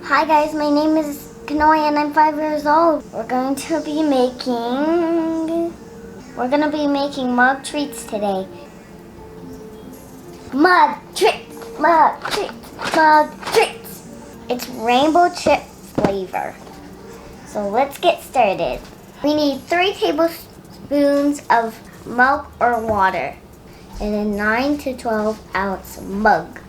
Hi guys, my name is Kanoe and I'm 5 years old. We're gonna be making mug treats today. Mug treats, mug treats, mug treats. It's rainbow chip flavor. So let's get started. We need 3 tablespoons of milk or water in a 9 to 12 ounce mug.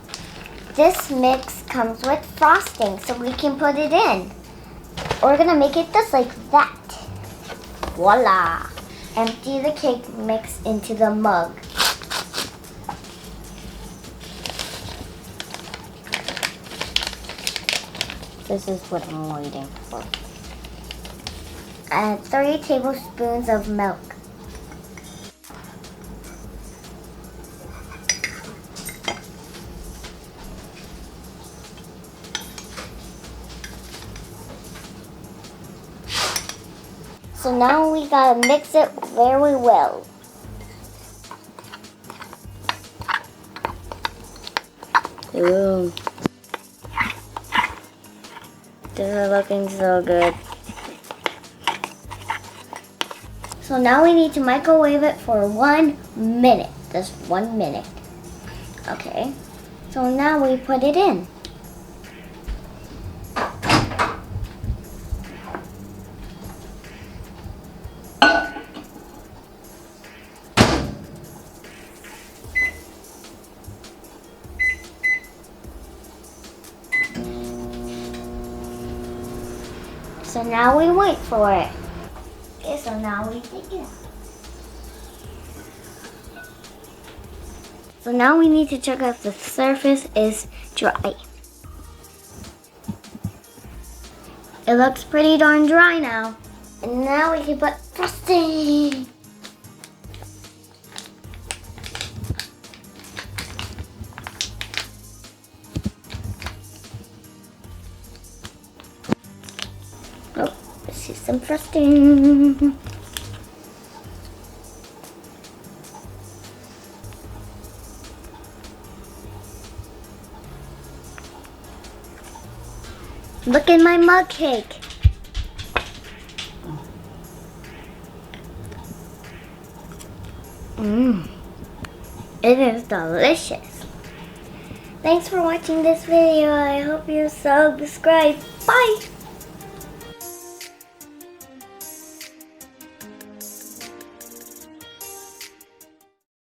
This mix comes with frosting, so we can put it in. We're gonna make it just like that. Voila! Empty the cake mix into the mug. This is what I'm waiting for. Add 3 tablespoons of milk. So now we gotta mix it very well. Ooh. This is looking so good. So now we need to microwave it for 1 minute. Just 1 minute. Okay. So now we put it in. So now we wait for it. Okay, so now we take it out. So now we need to check if the surface is dry. It looks pretty darn dry now. And now we can put frosting. Oh, let's see some frosting. Look at my mug cake. It is delicious. Thanks for watching this video. I hope you subscribe. Bye.